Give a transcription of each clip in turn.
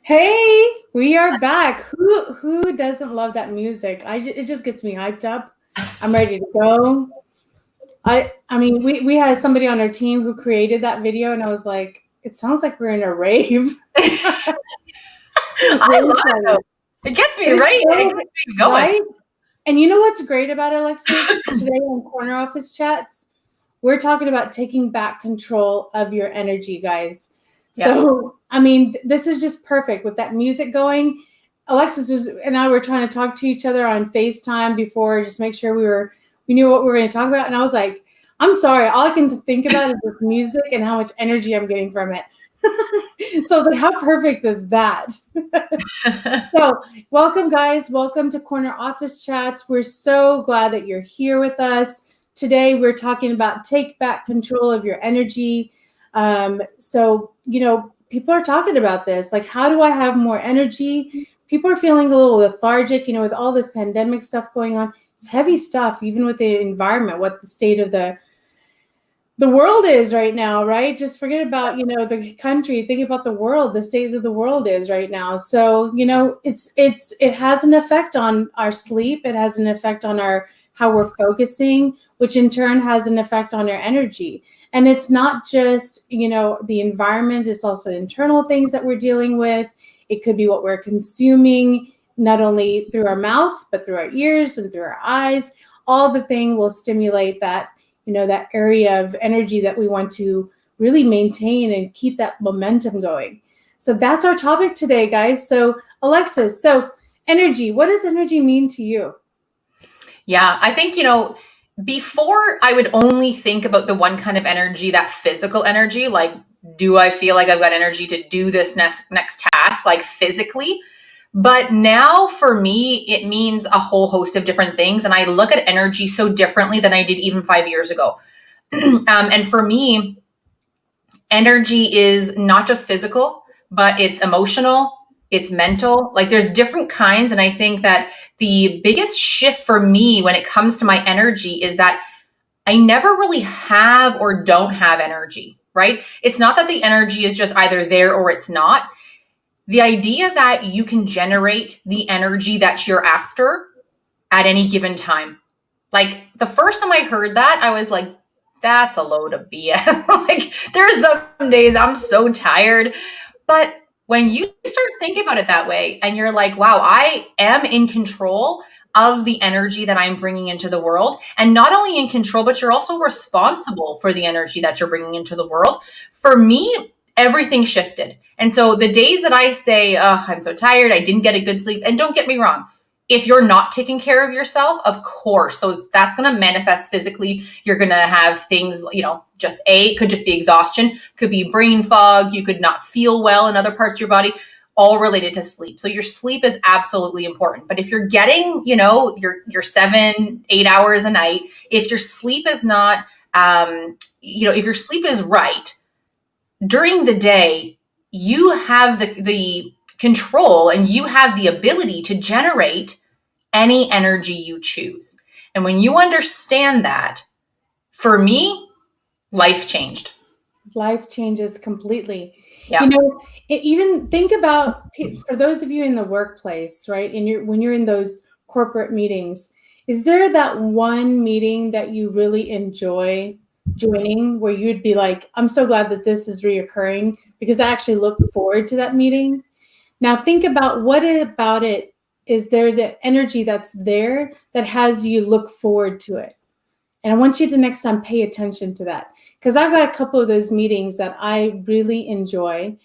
Hey, we are back. Who doesn't love that music? It just gets me hyped up. I'm ready to go. I mean we had somebody on our team who created that video and I was like, it sounds like we're in a rave. I Really love it though. funny. It gets me But it's right. It so gets me going. right. And you know what's great about it, Alexis? Today on Corner Office Chats, we're talking about taking back control of your energy, guys. Yeah. So, I mean, this is just perfect with that music going. And I were trying to talk to each other on FaceTime before, just make sure we knew what we were going to talk about. And I was like, I'm sorry, all I can think about is this music and how much energy I'm getting from it. So I was like, how perfect is that? So, welcome, guys. Welcome to Corner Office Chats. We're so glad that you're here with us. Today, we're talking about take back control of your energy. People are talking about this. Like, how do I have more energy? People are feeling a little lethargic, with all this pandemic stuff going on. It's heavy stuff, even with the environment, what the state of the world is right now, right? Just forget about, the country, think about the world, the state of the world is right now. So, it has an effect on our sleep. It has an effect on how we're focusing, which in turn has an effect on our energy. And it's not just, the environment, it's also internal things that we're dealing with. It could be what we're consuming, not only through our mouth, but through our ears and through our eyes. All the thing will stimulate that area of energy that we want to really maintain and keep that momentum going. So that's our topic today, guys. So Alexis, energy, what does energy mean to you? Yeah. I think, before I would only think about the one kind of energy, that physical energy, like, do I feel like I've got energy to do this next task, like physically? But now for me, it means a whole host of different things. And I look at energy so differently than I did even 5 years ago. And for me, energy is not just physical, but it's emotional, it's mental. Like there's different kinds. And I think that the biggest shift for me when it comes to my energy is that I never really have or don't have energy, right? It's not that the energy is just either there or it's not. The idea that you can generate the energy that you're after at any given time. Like the first time I heard that, I was like, that's a load of BS. Like there's some days I'm so tired. But when you start thinking about it that way and you're like, wow, I am in control of the energy that I'm bringing into the world. And not only in control, but you're also responsible for the energy that you're bringing into the world. For me, everything shifted. And so the days that I say, oh, I'm so tired, I didn't get a good sleep. And don't get me wrong, if you're not taking care of yourself, of course, that's going to manifest physically. You're going to have things, it could just be exhaustion, could be brain fog. You could not feel well in other parts of your body, all related to sleep. So your sleep is absolutely important. But if you're getting, your 7-8 hours a night, if your sleep is not, if your sleep is right during the day, you have the control and you have the ability to generate any energy you choose. And when you understand that, for me, life changed. Life changes completely. Yeah. Even think about, for those of you in the workplace, right? When you're in those corporate meetings, is there that one meeting that you really enjoy joining where you'd be like, I'm so glad that this is reoccurring because I actually look forward to that meeting? Now think about what about it is there the energy that's there that has you look forward to it. And I want you to next time pay attention to that because I've got a couple of those meetings that I really enjoy,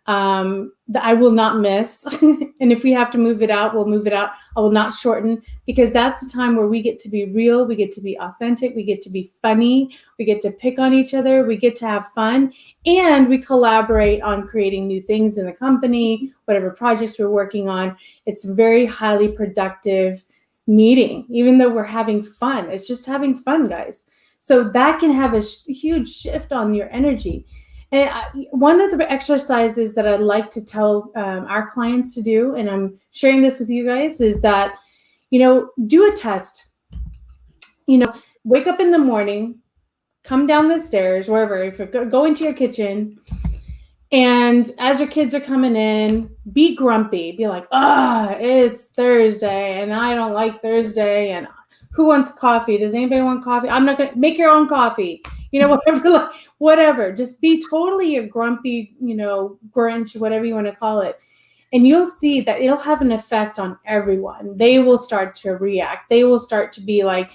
that I will not miss. And if we have to move it out, we'll move it out. I will not shorten because that's the time where we get to be real. We get to be authentic. We get to be funny. We get to pick on each other. We get to have fun. And we collaborate on creating new things in the company, whatever projects we're working on. It's very highly productive meeting, even though we're having fun. It's just having fun, guys. So that can have a huge shift on your energy. And one of the exercises that I'd like to tell our clients to do, and I'm sharing this with you guys, is that, do a test. Wake up in the morning, come down the stairs, wherever, if you go into your kitchen, And as your kids are coming in, be grumpy. Be like, it's Thursday and I don't like Thursday. And who wants coffee? Does anybody want coffee? I'm not going to make your own coffee. Whatever, like, whatever. Just be totally a grumpy, Grinch, whatever you want to call it. And you'll see that it'll have an effect on everyone. They will start to react. They will start to be like,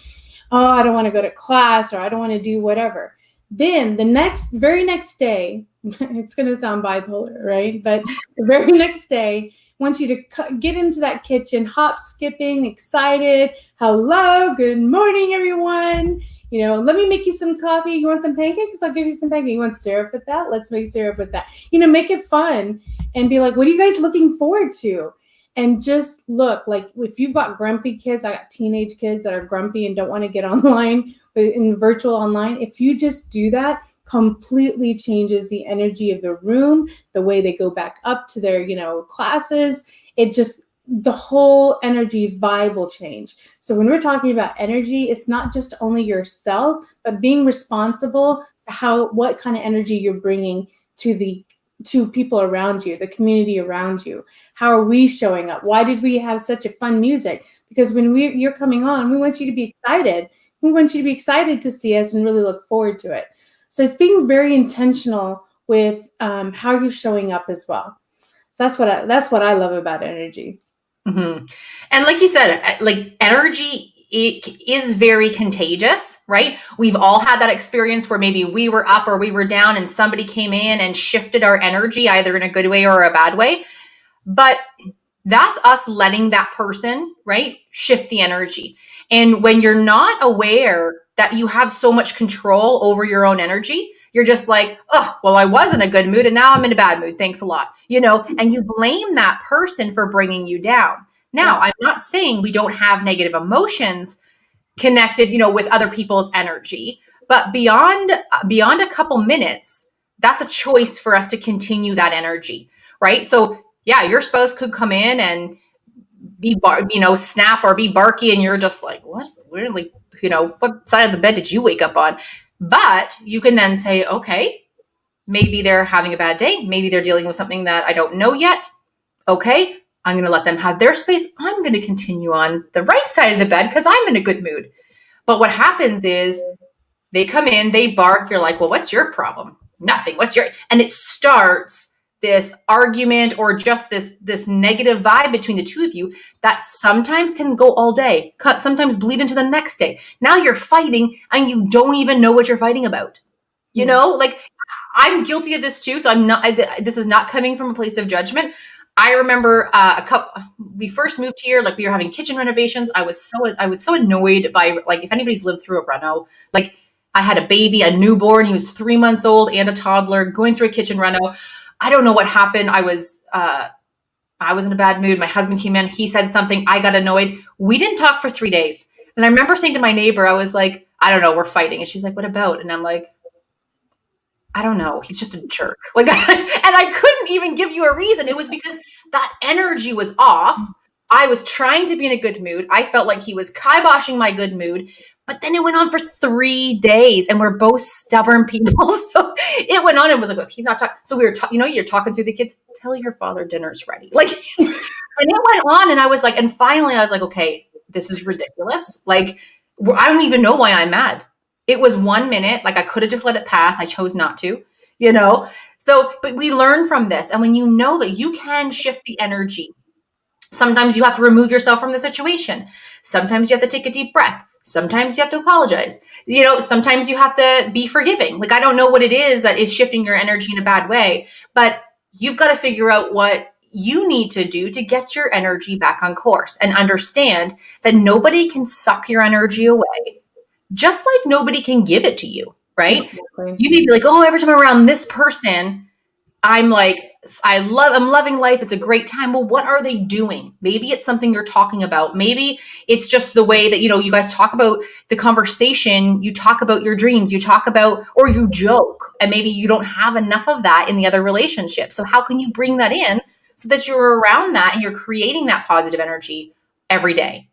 oh, I don't want to go to class, or I don't want to do whatever. Then the very next day, it's going to sound bipolar, right? But the very next day, I want you to get into that kitchen, hop, skipping, excited. Hello, good morning, everyone. Let me make you some coffee. You want some pancakes? I'll give you some pancakes. You want syrup with that? Let's make syrup with that. Make it fun and be like, what are you guys looking forward to? And just look, like if you've got grumpy kids, I got teenage kids that are grumpy and don't want to get online, in virtual online. If you just do that, completely changes the energy of the room, the way they go back up to their, classes. The whole energy vibe will change. So when we're talking about energy, it's not just only yourself, but being responsible to what kind of energy you're bringing to people around you, the community around you. How are we showing up? Why did we have such a fun music? Because when you're coming on, we want you to be excited. We want you to be excited to see us and really look forward to it. So it's being very intentional with how you're showing up as well. So that's what I love about energy. Mm-hmm. And like you said, like energy, it is very contagious, right? We've all had that experience where maybe we were up or we were down and somebody came in and shifted our energy either in a good way or a bad way. But that's us letting that person, right, shift the energy. And when you're not aware that you have so much control over your own energy, you're just like, oh, well, I was in a good mood and now I'm in a bad mood. Thanks a lot. And you blame that person for bringing you down. Now, I'm not saying we don't have negative emotions connected, with other people's energy, but beyond a couple minutes, that's a choice for us to continue that energy, right? So yeah, your spouse could come in and be, snap or be barky, and you're just like, what's weirdly, what side of the bed did you wake up on? But you can then say, okay, maybe they're having a bad day. Maybe they're dealing with something that I don't know yet. Okay, I'm going to let them have their space. I'm going to continue on the right side of the bed because I'm in a good mood. But what happens is they come in, they bark. You're like, well, what's your problem? Nothing. And it starts this argument or just this negative vibe between the two of you that sometimes can go all day, sometimes bleed into the next day. Now you're fighting and you don't even know what you're fighting about. Like I'm guilty of this too. So this is not coming from a place of judgment. I remember we first moved here, like we were having kitchen renovations. I was so annoyed by, like, if anybody's lived through a reno, like I had a baby, a newborn, he was 3 months old and a toddler going through a kitchen reno. I don't know what happened. I was in a bad mood. My husband came in, he said something, I got annoyed. We didn't talk for 3 days. And I remember saying to my neighbor, I was like, I don't know, we're fighting. And she's like, what about? And I'm like, I don't know. He's just a jerk. Like, and I couldn't even give you a reason. It was because that energy was off. I was trying to be in a good mood. I felt like he was kiboshing my good mood. But then it went on for 3 days, and we're both stubborn people. So it went on and was like, if he's not talking. So we were, you're talking through the kids. Tell your father dinner's ready. Like, and it went on, and I was like, and finally I was like, okay, this is ridiculous. Like, I don't even know why I'm mad. It was 1 minute. Like, I could have just let it pass. I chose not to, So, but we learn from this. And when you know that you can shift the energy, sometimes you have to remove yourself from the situation. Sometimes you have to take a deep breath. Sometimes you have to apologize. Sometimes you have to be forgiving. Like, I don't know what it is that is shifting your energy in a bad way, but you've got to figure out what you need to do to get your energy back on course and understand that nobody can suck your energy away, just like nobody can give it to you, right? Exactly. You may be like, oh, every time I'm around this person, I'm like, I'm loving life. It's a great time. Well, what are they doing? Maybe it's something you're talking about. Maybe it's just the way that, you guys talk about the conversation. You talk about your dreams, you talk about, or you joke, and maybe you don't have enough of that in the other relationship. So how can you bring that in so that you're around that and you're creating that positive energy every day?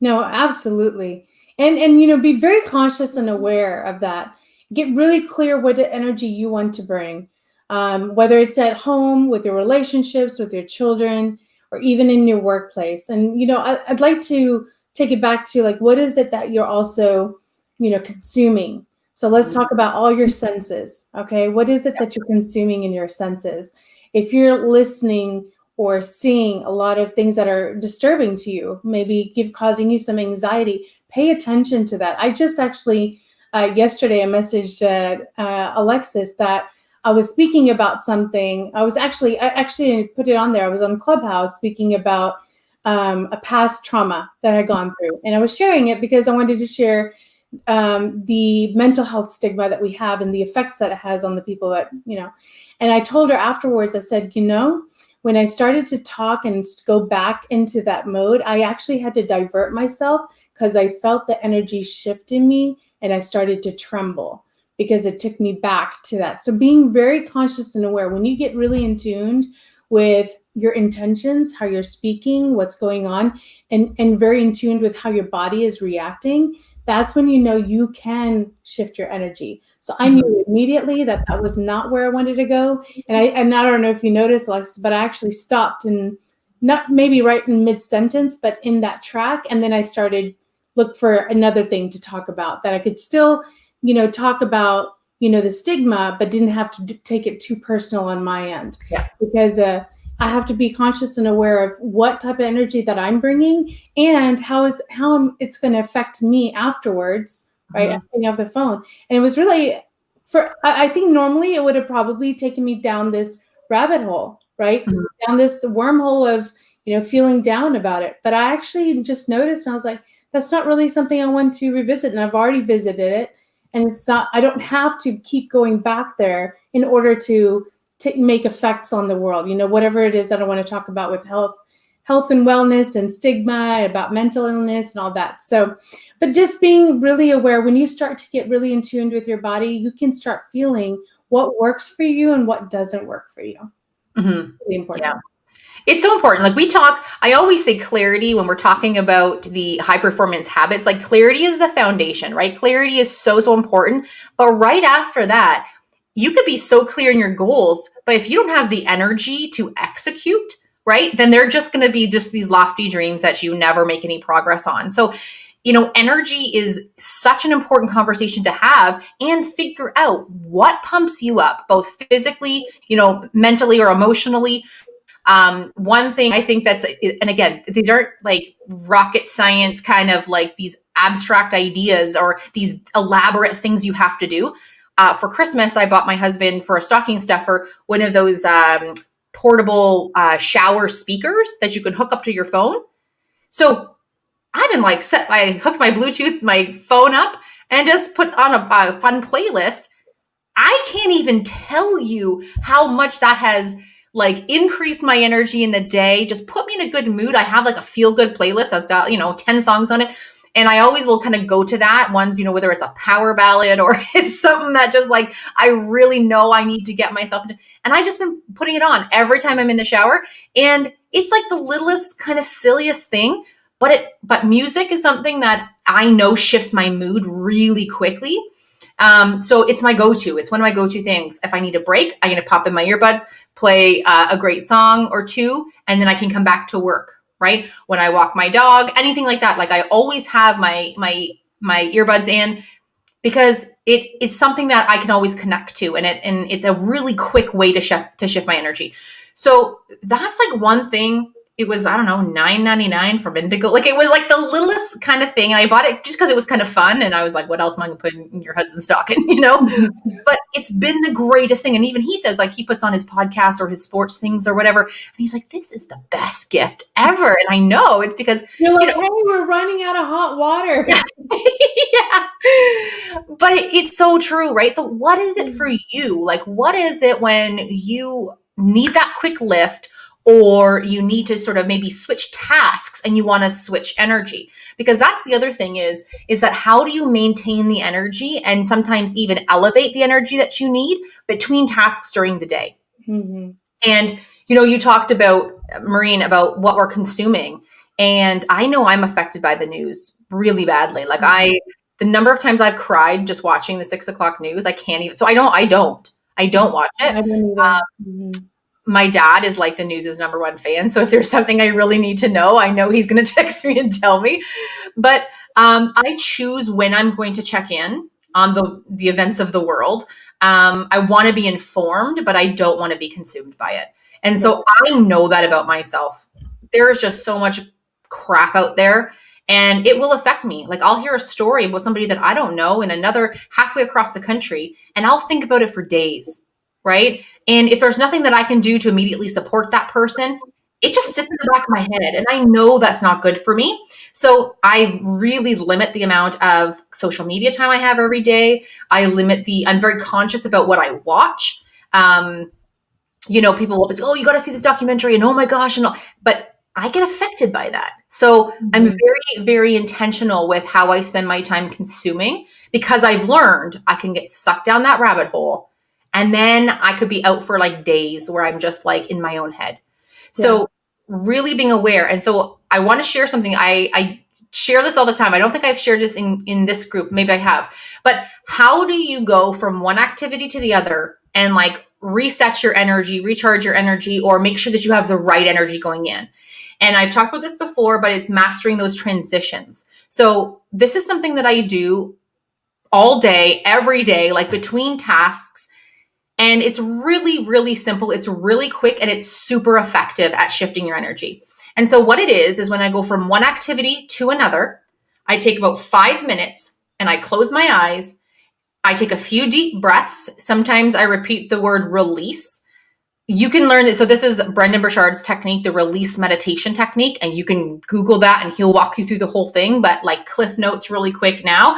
No, absolutely. And be very conscious and aware of that. Get really clear what the energy you want to bring. whether it's at home, with your relationships, with your children, or even in your workplace. And, I'd like to take it back to like, what is it that you're also, consuming? So let's talk about all your senses. Okay. What is it that you're consuming in your senses? If you're listening or seeing a lot of things that are disturbing to you, maybe causing you some anxiety, pay attention to that. I just actually, yesterday, I messaged Alexis that I was speaking about something. I actually put it on there. I was on Clubhouse speaking about a past trauma that I had gone through. And I was sharing it because I wanted to share the mental health stigma that we have and the effects that it has on the people that, and I told her afterwards, I said, when I started to talk and go back into that mode, I actually had to divert myself because I felt the energy shift in me and I started to tremble because it took me back to that. So being very conscious and aware, when you get really in tuned with your intentions, how you're speaking, what's going on, and very in tuned with how your body is reacting, that's when you can shift your energy. So I knew immediately that was not where I wanted to go. And I don't know if you noticed, Alexis, but I actually stopped and not maybe right in mid-sentence, but in that track. And then I started look for another thing to talk about that I could still, talk about, the stigma, but didn't have to take it too personal on my end. Yeah. Because I have to be conscious and aware of what type of energy that I'm bringing and how it's going to affect me afterwards, right? After getting off the phone. And it was really I think normally it would have probably taken me down this rabbit hole, right? Down this wormhole of, feeling down about it. But I actually just noticed and I was like, that's not really something I want to revisit. And I've already visited it. And I don't have to keep going back there in order to make effects on the world, whatever it is that I want to talk about with health and wellness and stigma, about mental illness and all that. So, but just being really aware, when you start to get really in tune with your body, you can start feeling what works for you and what doesn't work for you. Really important. Yeah. It's so important. Like I always say clarity when we're talking about the high performance habits, like clarity is the foundation, right? Clarity is so, so important. But right after that, you could be so clear in your goals, but if you don't have the energy to execute, right, then they're just going to be just these lofty dreams that you never make any progress on. So, energy is such an important conversation to have and figure out what pumps you up, both physically, mentally or emotionally. One thing I think and again, these aren't like rocket science kind of like these abstract ideas or these elaborate things you have to do. For Christmas, I bought my husband for a stocking stuffer one of those portable shower speakers that you can hook up to your phone. So I've been like I hooked my Bluetooth, my phone up and just put on a fun playlist. I can't even tell you how much that has like increased my energy in the day, just put me in a good mood. I have like a feel good playlist that's got, 10 songs on it. And I always will kind of go to that ones, whether it's a power ballad or it's something that just like, I really know I need to get myself into. And I just been putting it on every time I'm in the shower. And it's like the littlest kind of silliest thing, but music is something that I know shifts my mood really quickly. So it's my go-to. It's one of my go-to things. If I need a break, I'm going to pop in my earbuds, play a great song or two, and then I can come back to work. Right? When I walk my dog, anything like that. Like I always have my earbuds in because it's something that I can always connect to, and it's a really quick way to shift my energy. So that's like one thing. It was, I don't know, $9.99 from Indigo. Like it was like the littlest kind of thing. And I bought it just because it was kind of fun. And I was like, what else am I going to put in your husband's stocking, But it's been the greatest thing. And even he says like he puts on his podcast or his sports things or whatever. And he's like, this is the best gift ever. And I know it's because you're like, hey, we're running out of hot water. Yeah. But it's so true, right? So what is it for you? Like, what is it when you need that quick lift? Or you need to sort of maybe switch tasks and you want to switch energy, because that's the other thing is that how do you maintain the energy and sometimes even elevate the energy that you need between tasks during the day? Mm-hmm. And, you talked about, Maureen, about what we're consuming. And I know I'm affected by the news really badly. Like the number of times I've cried just watching the 6 o'clock news, I can't even, so I don't. I don't watch I it. don't either. Mhm. My dad is like the news's number one fan. So if there's something I really need to know, I know he's going to text me and tell me. But I choose when I'm going to check in on the events of the world. I want to be informed, but I don't want to be consumed by it. And so I know that about myself. There is just so much crap out there, and it will affect me. Like, I'll hear a story about somebody that I don't know in another halfway across the country, and I'll think about it for days, right? And if there's nothing that I can do to immediately support that person, it just sits in the back of my head. And I know that's not good for me. So I really limit the amount of social media time I have every day. I'm very conscious about what I watch. People will say, oh, you got to see this documentary, and oh my gosh. But I get affected by that. So I'm very, very intentional with how I spend my time consuming, because I've learned I can get sucked down that rabbit hole. And then I could be out for like days where I'm just like in my own head. So really being aware. And so I want to share something. I share this all the time. I don't think I've shared this in this group. Maybe I have. But how do you go from one activity to the other and like reset your energy, recharge your energy, or make sure that you have the right energy going in? And I've talked about this before, but it's mastering those transitions. So this is something that I do all day, every day, like between tasks. And it's really, really simple. It's really quick, and it's super effective at shifting your energy. And so what it is when I go from one activity to another, I take about 5 minutes and I close my eyes. I take a few deep breaths. Sometimes I repeat the word release. You can learn it. So this is Brendon Burchard's technique, the release meditation technique. And you can Google that and he'll walk you through the whole thing. But like cliff notes really quick now.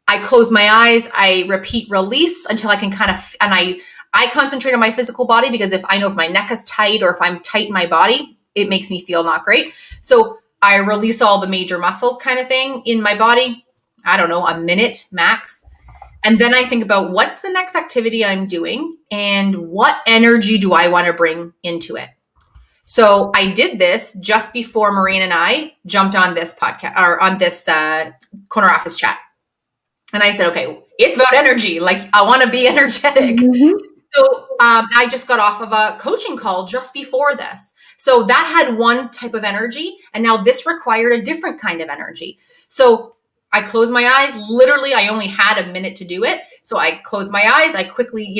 I close my eyes, I repeat release until I can and I concentrate on my physical body, because if I know if my neck is tight or if I'm tight in my body, it makes me feel not great. So I release all the major muscles kind of thing in my body. I don't know, a minute max. And then I think about what's the next activity I'm doing and what energy do I want to bring into it. So I did this just before Maureen and I jumped on this podcast or on this corner office chat. And I said, okay, it's about energy. Like, I want to be energetic. Mm-hmm. So I just got off of a coaching call just before this. So that had one type of energy. And now this required a different kind of energy. So I closed my eyes. Literally, I only had a minute to do it. So I closed my eyes. I quickly,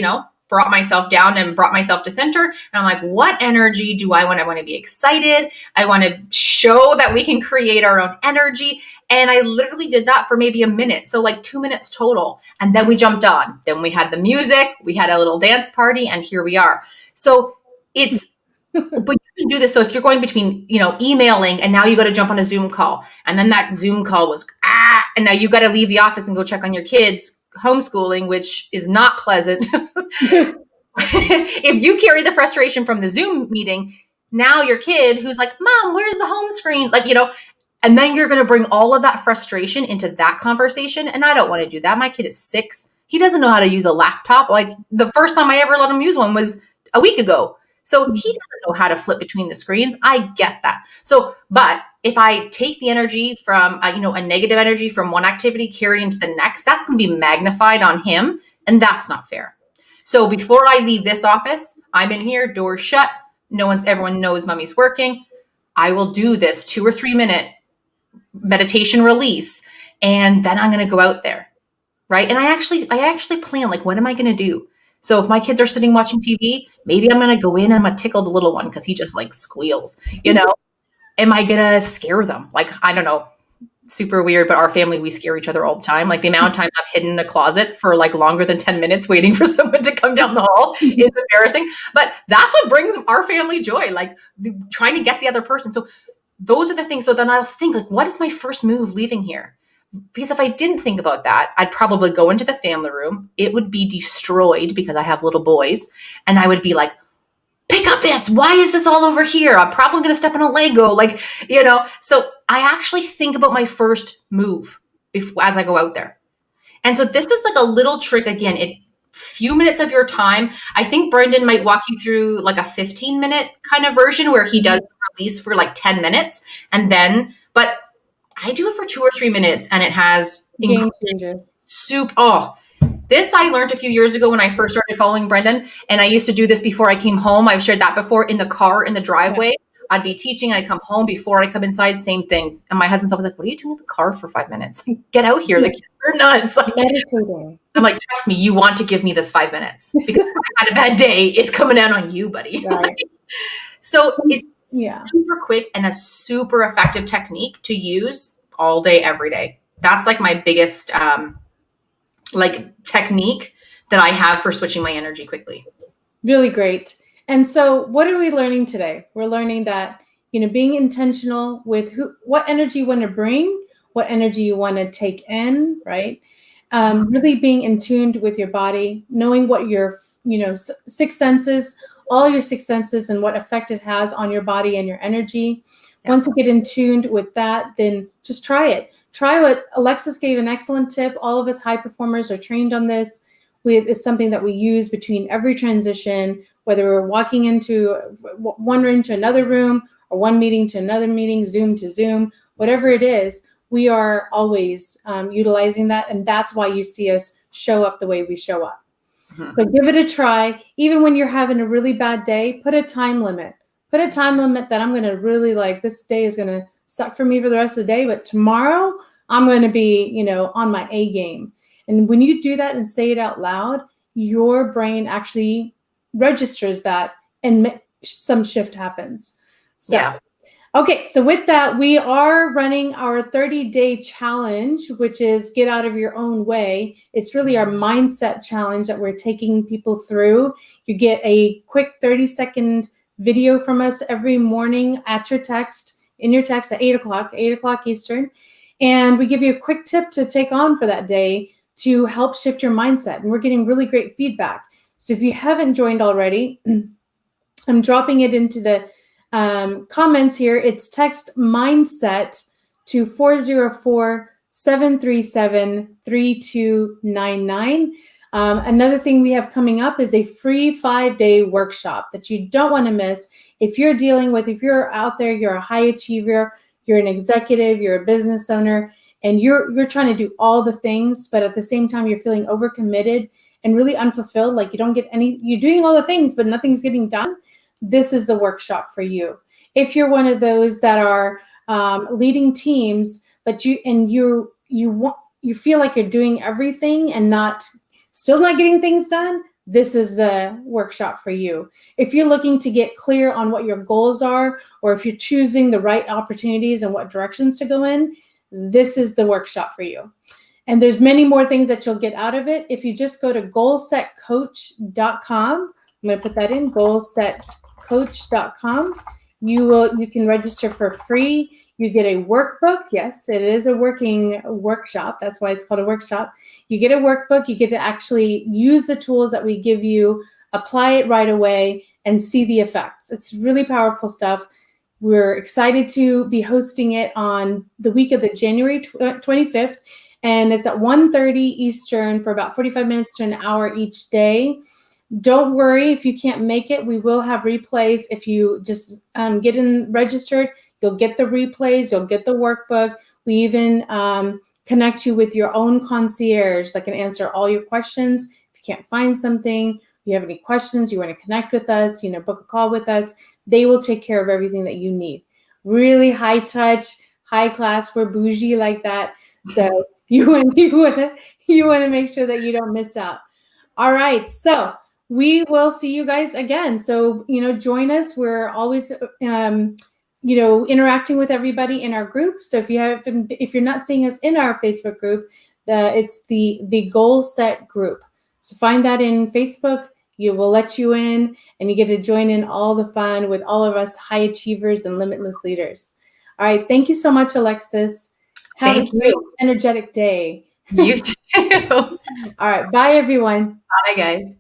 brought myself down and brought myself to center. And I'm like, what energy do I want? I want to be excited. I want to show that we can create our own energy. And I literally did that for maybe a minute. So like 2 minutes total. And then we jumped on. Then we had the music. We had a little dance party. And here we are. So it's, but you can do this. So if you're going between, emailing, and now you got to jump on a Zoom call. And then that Zoom call was, and now you got to leave the office and go check on your kids homeschooling, which is not pleasant. If you carry the frustration from the Zoom meeting, now your kid who's like, Mom, where's the home screen? And then you're going to bring all of that frustration into that conversation. And I don't want to do that. My kid is 6. He doesn't know how to use a laptop. Like, the first time I ever let him use one was a week ago. So he doesn't know how to flip between the screens. I get that. So, but if I take the energy from, a negative energy from one activity, carry it into the next, that's going to be magnified on him. And that's not fair. So before I leave this office, I'm in here, doors shut. Everyone knows Mommy's working. I will do this 2 or 3 minute meditation release. And then I'm going to go out there. Right. And I actually plan, like, what am I going to do? So if my kids are sitting watching TV, maybe I'm going to go in and I'm going to tickle the little one because he just like squeals, Am I going to scare them? Like, I don't know, super weird, but our family, we scare each other all the time. Like, the amount of time I've hidden in a closet for like longer than 10 minutes waiting for someone to come down the hall is embarrassing. But that's what brings our family joy, like trying to get the other person. So those are the things. So then I'll think, like, what is my first move leaving here? Because if I didn't think about that, I'd probably go into the family room. It would be destroyed because I have little boys. And I would be like, pick up this. Why is this all over here? I'm probably going to step on a Lego. So I actually think about my first move as I go out there. And so this is like a little trick. Again, few minutes of your time. I think Brendon might walk you through like a 15-minute kind of version where he does the release for like 10 minutes. But I do it for 2 or 3 minutes, and it has game changers. Soup. Oh, This I learned a few years ago when I first started following Brendan, and I used to do this before I came home. I've shared that before in the car, in the driveway. I'd be teaching, I'd come home before I come inside, same thing. And my husband's always like, what are you doing in the car for 5 minutes? Get out here. The kids are nuts. Like, I'm like, trust me, you want to give me this 5 minutes because I had a bad day. It's coming out on you, buddy. Right. So it's super quick and a super effective technique to use all day, every day. That's like my biggest technique that I have for switching my energy quickly. Really great. And so what are we learning today? We're learning that, being intentional with what energy you want to bring, what energy you want to take in, right? Really being in tune with your body, knowing what your, six senses, all your six senses and what effect it has on your body and your energy. Yeah. Once you get in tuned with that, then just try it. Try what Alexis gave an excellent tip. All of us high performers are trained on this. It's something that we use between every transition, whether we're walking into one room to another room or one meeting to another meeting, Zoom to Zoom, whatever it is, we are always utilizing that. And that's why you see us show up the way we show up. Mm-hmm. So give it a try. Even when you're having a really bad day, put a time limit. Put a time limit that I'm going to really this day is going to suck for me for the rest of the day. But tomorrow I'm going to be, on my A game. And when you do that and say it out loud, your brain actually registers that and some shift happens. So, yeah. Okay. So with that, we are running our 30-day challenge, which is get out of your own way. It's really our mindset challenge that we're taking people through. You get a quick 30-second video from us every morning in your text at 8 o'clock Eastern. And we give you a quick tip to take on for that day to help shift your mindset. And we're getting really great feedback. So if you haven't joined already, I'm dropping it into the comments here. It's text mindset to 404-737-3299. Another thing we have coming up is a free 5-day workshop that you don't want to miss. If you're out there, you're a high achiever, you're an executive, you're a business owner, and you're trying to do all the things, but at the same time, you're feeling overcommitted and really unfulfilled. Like you're doing all the things, but nothing's getting done. This is the workshop for you. If you're one of those that are leading teams, but you feel like you're doing everything and still not getting things done, this is the workshop for you. If you're looking to get clear on what your goals are, or if you're choosing the right opportunities and what directions to go in, this is the workshop for you. And there's many more things that you'll get out of it. If you just go to goalsetcoach.com, I'm going to put that in, goalsetcoach.com. You can register for free. You get a workbook. Yes, it is a working workshop. That's why it's called a workshop. You get a workbook. You get to actually use the tools that we give you, apply it right away, and see the effects. It's really powerful stuff. We're excited to be hosting it on the week of the January 25th, and it's at 1:30 Eastern for about 45 minutes to an hour each day. Don't worry if you can't make it. We will have replays. If you just get in registered, you'll get the replays, you'll get the workbook. We even connect you with your own concierge that can answer all your questions. If you can't find something, you have any questions, you want to connect with us, book a call with us, they will take care of everything that you need. Really high touch, high class. We're bougie like that. So you want to make sure that you don't miss out. All right. So we will see you guys again. So, join us. We're always, interacting with everybody in our group. So if you're not seeing us in our Facebook group, it's the Goal Set group. So find that in Facebook. You will let you in, and you get to join in all the fun with all of us high achievers and limitless leaders. All right. Thank you so much, Alexis. Have a great, energetic day. You too. All right. Bye, everyone. Bye, guys.